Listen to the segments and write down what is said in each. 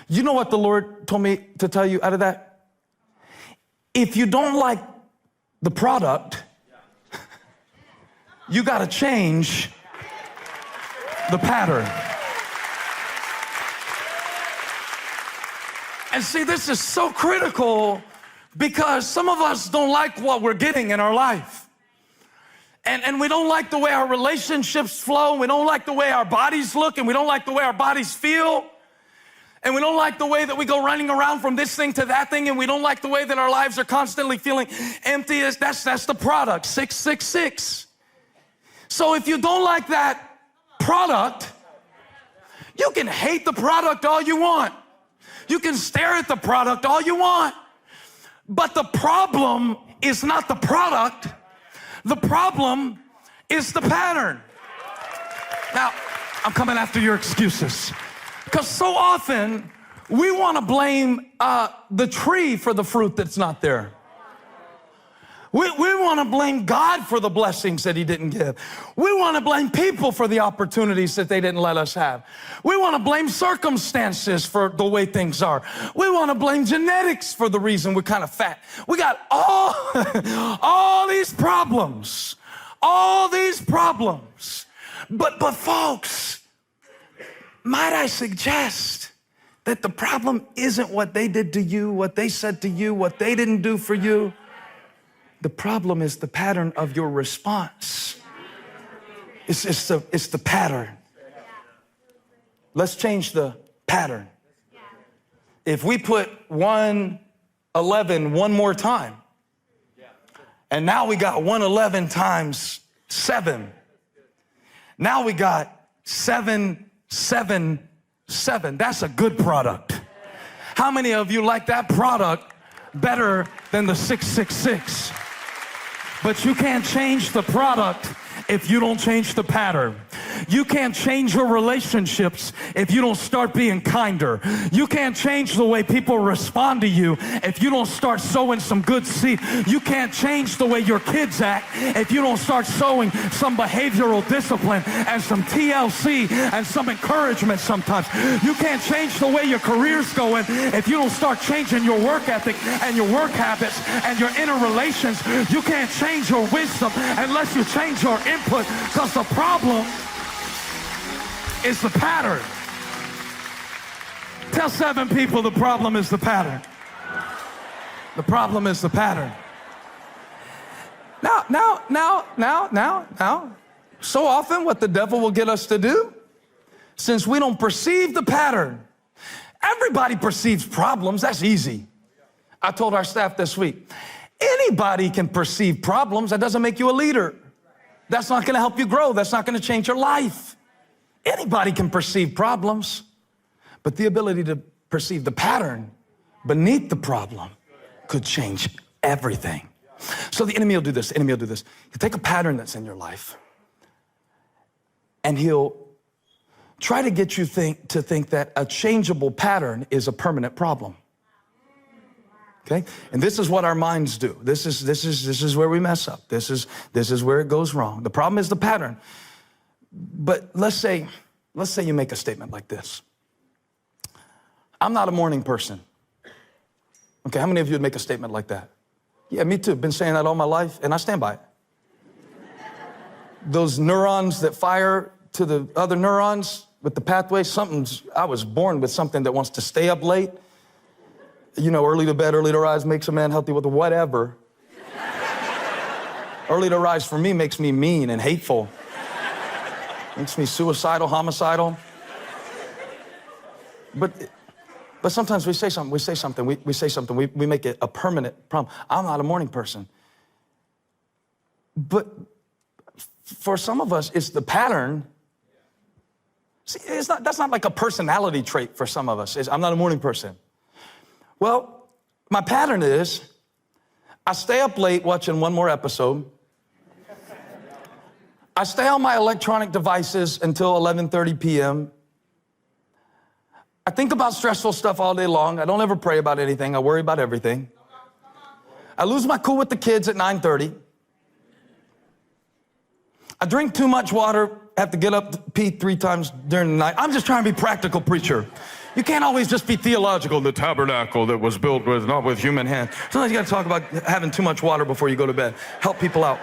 You know what the Lord told me to tell you out of that? If you don't like the product, you got to change the pattern. And see, this is so critical because some of us don't like what we're getting in our life. And we don't like the way our relationships flow. We don't like the way our bodies look, and we don't like the way our bodies feel. And we don't like the way that we go running around from this thing to that thing, and we don't like the way that our lives are constantly feeling empty. That's the product, 666. So if you don't like that product, you can hate the product all you want. You can stare at the product all you want. But the problem is not the product. The problem is the pattern. Now, I'm coming after your excuses. Because so often, we want to blame the tree for the fruit that's not there. We want to blame God for the blessings that he didn't give. We want to blame people for the opportunities that they didn't let us have. We want to blame circumstances for the way things are. We want to blame genetics for the reason we're kind of fat. We got all these problems, But folks, might I suggest that the problem isn't what they did to you, what they said to you, what they didn't do for you. The problem is the pattern of your response. It's the pattern. Let's change the pattern. If we put 111 one more time, and now we got 111 times 7. Now we got 777. That's a good product. How many of you like that product better than the 666? But you can't change the product if you don't change the pattern. You can't change your relationships if you don't start being kinder. You can't change the way people respond to you if you don't start sowing some good seed. You can't change the way your kids act if you don't start sowing some behavioral discipline and some TLC and some encouragement sometimes. You can't change the way your career's going if you don't start changing your work ethic and your work habits and your inner relations. You can't change your wisdom unless you change your input, because the problem is the pattern. Tell 7 people the problem is the pattern. The problem is the pattern. Now, so often what the devil will get us to do, since we don't perceive the pattern, everybody perceives problems. That's easy. I told our staff this week, anybody can perceive problems. That doesn't make you a leader. That's not going to help you grow. That's not going to change your life. Anybody can perceive problems, but the ability to perceive the pattern beneath the problem could change everything. So the enemy will do this. The enemy will do this. He'll take a pattern that's in your life, and he'll try to get you to think that a changeable pattern is a permanent problem. Okay? And this is what our minds do. This is where we mess up. This is where it goes wrong. The problem is the pattern. But let's say you make a statement like this. I'm not a morning person. Okay, how many of you would make a statement like that? Yeah, me too. Been saying that all my life, and I stand by it. Those neurons that fire to the other neurons with the pathway, I was born with something that wants to stay up late. You know, early to bed, early to rise makes a man healthy with whatever. Early to rise for me makes me mean and hateful. Makes me suicidal, homicidal. But sometimes we say something, we make it a permanent problem. I'm not a morning person. But for some of us, it's the pattern. See, that's not like a personality trait for some of us. I'm not a morning person. Well, my pattern is I stay up late watching one more episode. I stay on my electronic devices until 11:30 p.m. I think about stressful stuff all day long. I don't ever pray about anything. I worry about everything. I lose my cool with the kids at 9:30. I drink too much water, have to get up to pee 3 times during the night. I'm just trying to be practical, preacher. You can't always just be theological, the tabernacle that was built with, not with human hands. Sometimes you got to talk about having too much water before you go to bed. Help people out.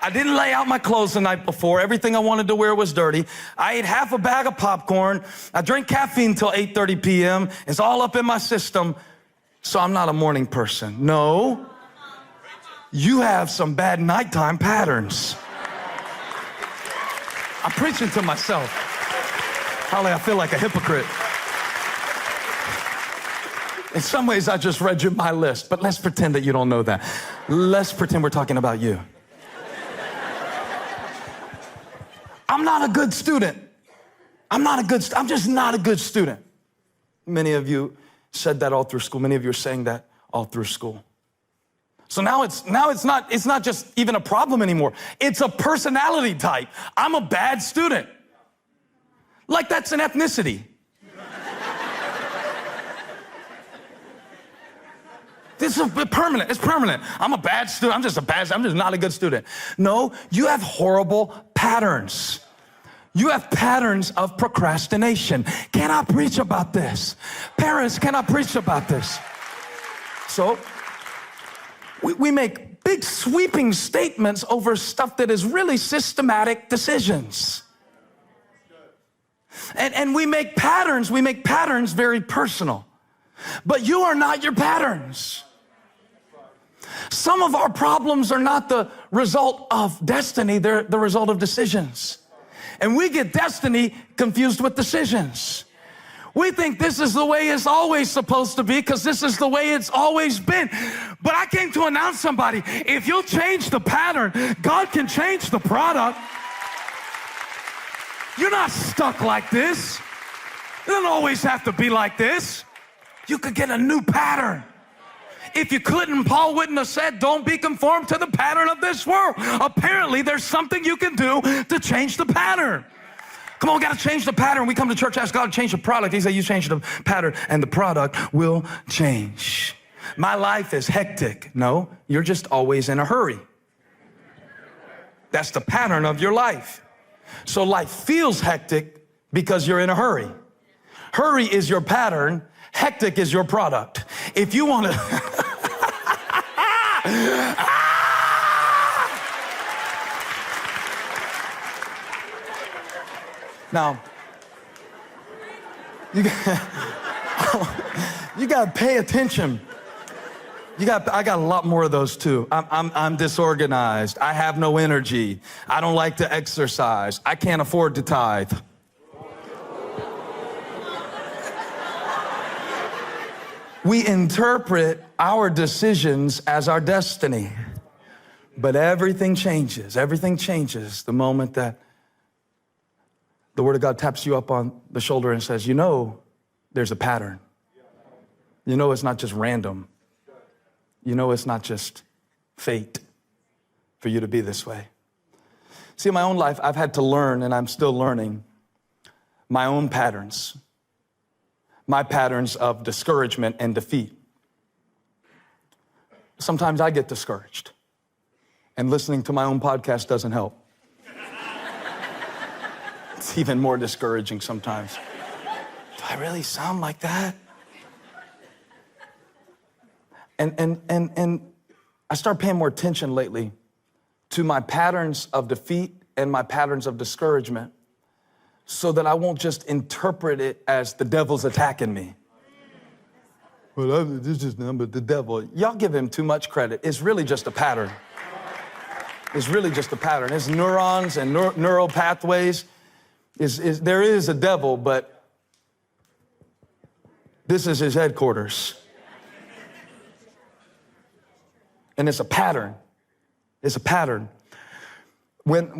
I didn't lay out my clothes the night before. Everything I wanted to wear was dirty. I ate half a bag of popcorn. I drank caffeine till 8:30 p.m. It's all up in my system. So I'm not a morning person. No, you have some bad nighttime patterns. I'm preaching to myself. Holly, I feel like a hypocrite. In some ways, I just read you my list, but let's pretend that you don't know that. Let's pretend we're talking about you. I'm not a good student. I'm just not a good student. Many of you said that all through school. Many of you are saying that all through school. So now it's not just even a problem anymore. It's a personality type. I'm a bad student. Like that's an ethnicity. This is permanent. It's permanent. I'm a bad student. I'm just not a good student. No, you have horrible patterns. You have patterns of procrastination. Can I preach about this? Parents, can I preach about this? So we make big sweeping statements over stuff that is really systematic decisions. And we make patterns very personal. But you are not your patterns. Some of our problems are not the result of destiny, they're the result of decisions. And we get destiny confused with decisions. We think this is the way it's always supposed to be because this is the way it's always been. But I came to announce somebody, if you'll change the pattern, God can change the product. You're not stuck like this. It doesn't always have to be like this. You could get a new pattern. If you couldn't, Paul wouldn't have said, don't be conformed to the pattern of this world. Apparently, there's something you can do to change the pattern. Come on, we got to change the pattern. We come to church, ask God to change the product. He said, you change the pattern, and the product will change. My life is hectic. No, you're just always in a hurry. That's the pattern of your life. So life feels hectic because you're in a hurry. Hurry is your pattern. Hectic is your product. If you want to... Now, you got to pay attention. I got a lot more of those too. I'm disorganized. I have no energy. I don't like to exercise. I can't afford to tithe. We interpret our decisions as our destiny. But everything changes. Everything changes the moment that the Word of God taps you up on the shoulder and says, you know, there's a pattern. You know, it's not just random. You know, it's not just fate for you to be this way. See, in my own life, I've had to learn, and I'm still learning, my own patterns. My patterns of discouragement and defeat. Sometimes I get discouraged, and listening to my own podcast doesn't help. It's even more discouraging sometimes. Do I really sound like that? And I start paying more attention lately to my patterns of defeat and my patterns of discouragement, so that I won't just interpret it as the devil's attacking me. Well, this is the devil. Y'all give him too much credit. It's really just a pattern. It's really just a pattern. It's neurons and neural pathways. There is a devil, but this is his headquarters. And it's a pattern. It's a pattern.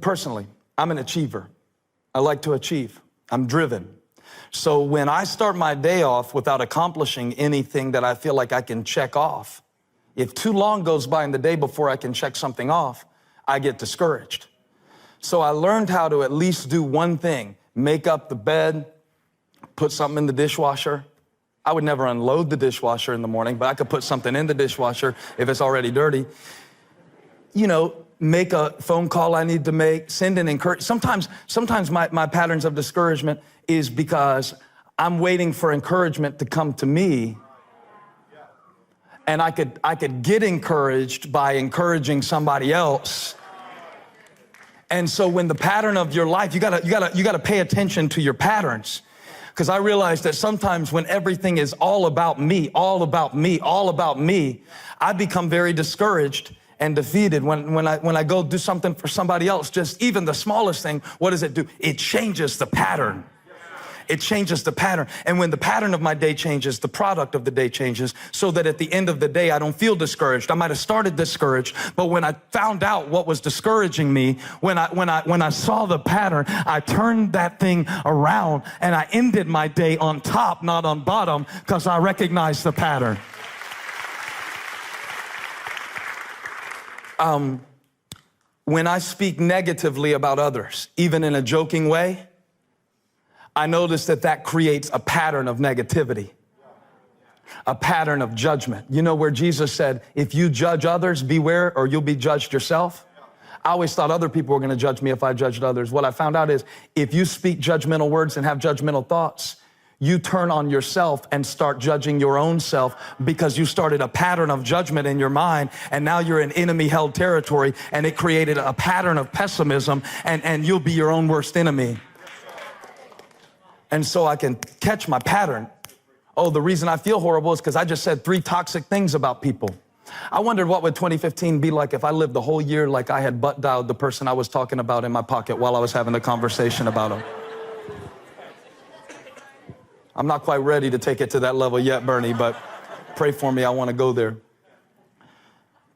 Personally, I'm an achiever. I like to achieve. I'm driven. So when I start my day off without accomplishing anything that I feel like I can check off, if too long goes by in the day before I can check something off, I get discouraged. So I learned how to at least do one thing: make up the bed, put something in the dishwasher. I would never unload the dishwasher in the morning, but I could put something in the dishwasher if it's already dirty. You know, make a phone call I need to make, send an encouragement. Sometimes my patterns of discouragement is because I'm waiting for encouragement to come to me. And I could get encouraged by encouraging somebody else. And so when the pattern of your life, you gotta pay attention to your patterns. Because I realized that sometimes when everything is all about me, I become very discouraged and defeated. When I go do something for somebody else, just even the smallest thing, what does it do? It changes the pattern. It changes the pattern. And when the pattern of my day changes, the product of the day changes, so that at the end of the day, I don't feel discouraged. I might have started discouraged, but when I found out what was discouraging me, when I saw the pattern, I turned that thing around and I ended my day on top, not on bottom, because I recognized the pattern. When I speak negatively about others, even in a joking way, I notice that creates a pattern of negativity, a pattern of judgment. You know where Jesus said, if you judge others, beware or you'll be judged yourself? I always thought other people were going to judge me if I judged others. What I found out is if you speak judgmental words and have judgmental thoughts, you turn on yourself and start judging your own self because you started a pattern of judgment in your mind, and now you're in enemy-held territory, and it created a pattern of pessimism, and you'll be your own worst enemy. And so I can catch my pattern. Oh, the reason I feel horrible is because I just said 3 toxic things about people. I wondered what would 2015 be like if I lived the whole year like I had butt dialed the person I was talking about in my pocket while I was having a conversation about him. I'm not quite ready to take it to that level yet, Bernie, but pray for me. I want to go there.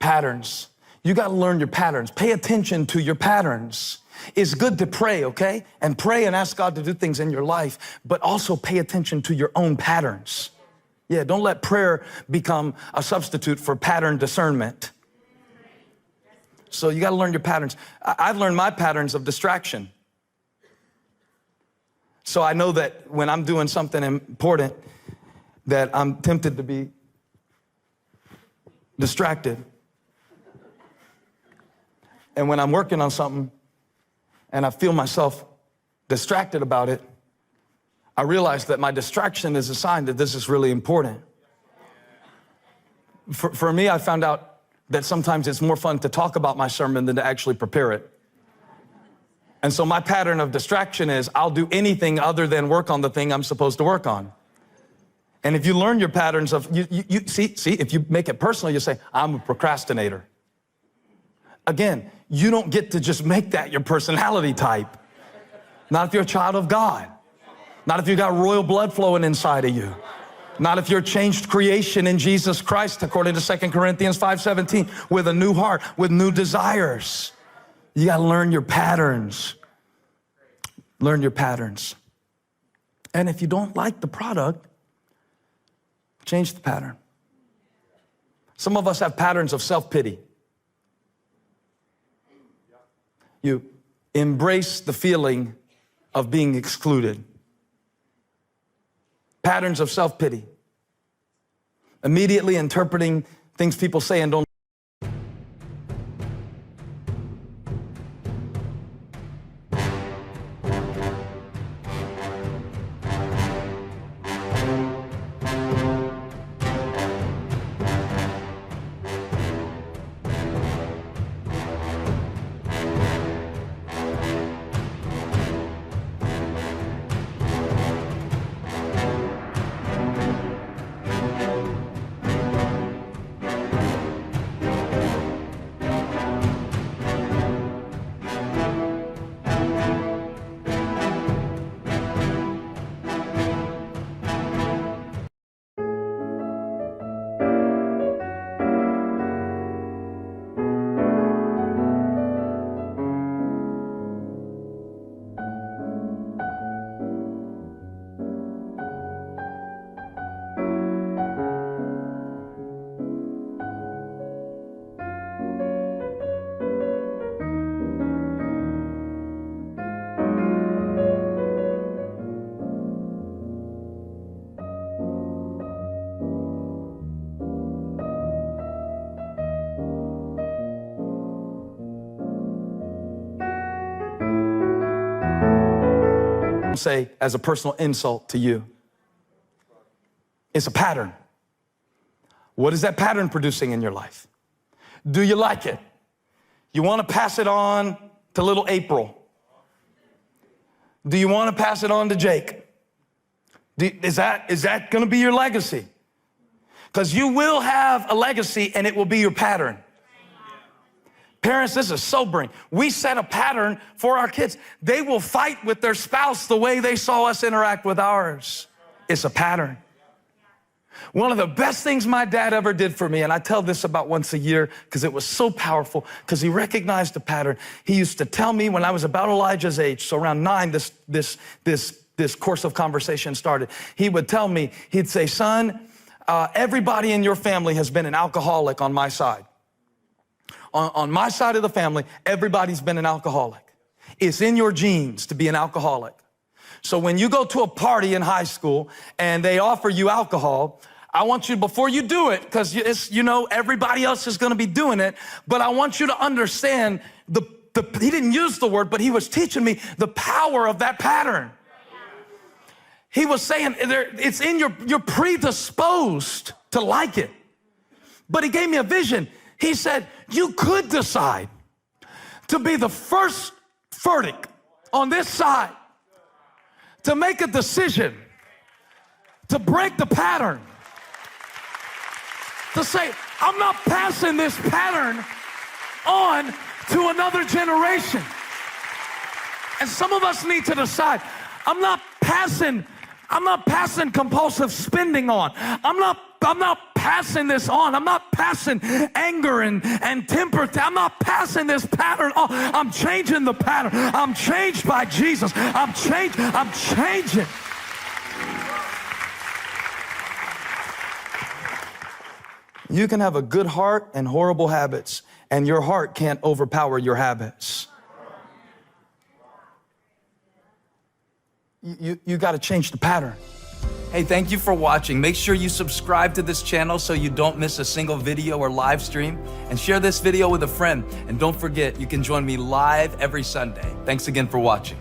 Patterns. You got to learn your patterns. Pay attention to your patterns. It's good to pray, okay? And pray and ask God to do things in your life, but also pay attention to your own patterns. Yeah, don't let prayer become a substitute for pattern discernment. So you got to learn your patterns. I've learned my patterns of distraction. So I know that when I'm doing something important, that I'm tempted to be distracted. And when I'm working on something, and I feel myself distracted about it, I realize that my distraction is a sign that this is really important. For me, I found out that sometimes it's more fun to talk about my sermon than to actually prepare it. And so my pattern of distraction is I'll do anything other than work on the thing I'm supposed to work on. And if you learn your patterns of, see, if you make it personal, you say, I'm a procrastinator. Again, you don't get to just make that your personality type. Not if you're a child of God. Not if you got royal blood flowing inside of you. Not if you're a changed creation in Jesus Christ, according to 2 Corinthians 5:17, with a new heart, with new desires. You got to learn your patterns. Learn your patterns. And if you don't like the product, change the pattern. Some of us have patterns of self-pity. You embrace the feeling of being excluded. Patterns of self-pity. Immediately interpreting things people say and don't. Say as a personal insult to you. It's a pattern. What is that pattern producing in your life? Do you like it? You want to pass it on to little April? Do you want to pass it on to Jake? Is that going to be your legacy? Because you will have a legacy and it will be your pattern. Parents, this is sobering. We set a pattern for our kids. They will fight with their spouse the way they saw us interact with ours. It's a pattern. One of the best things my dad ever did for me, and I tell this about once a year because it was so powerful, because he recognized the pattern. He used to tell me when I was about Elijah's age, so around 9, this course of conversation started. He would tell me, he'd say, son, everybody in your family has been an alcoholic on my side. On my side of the family, everybody's been an alcoholic. It's in your genes to be an alcoholic. So when you go to a party in high school and they offer you alcohol, I want you, before you do it, because everybody else is going to be doing it, but I want you to understand he didn't use the word, but he was teaching me the power of that pattern. He was saying it's in you're predisposed to like it. But he gave me a vision. He said, you could decide to be the first Furtick on this side to make a decision to break the pattern, to say, I'm not passing this pattern on to another generation. And some of us need to decide, I'm not passing compulsive spending on. I'm not passing this on. I'm not passing anger and temper. I'm not passing this pattern on. I'm changing the pattern. I'm changed by Jesus. I'm changing. You can have a good heart and horrible habits, and your heart can't overpower your habits. You got to change the pattern. Hey, thank you for watching. Make sure you subscribe to this channel so you don't miss a single video or live stream, and share this video with a friend. And don't forget, you can join me live every Sunday. Thanks again for watching.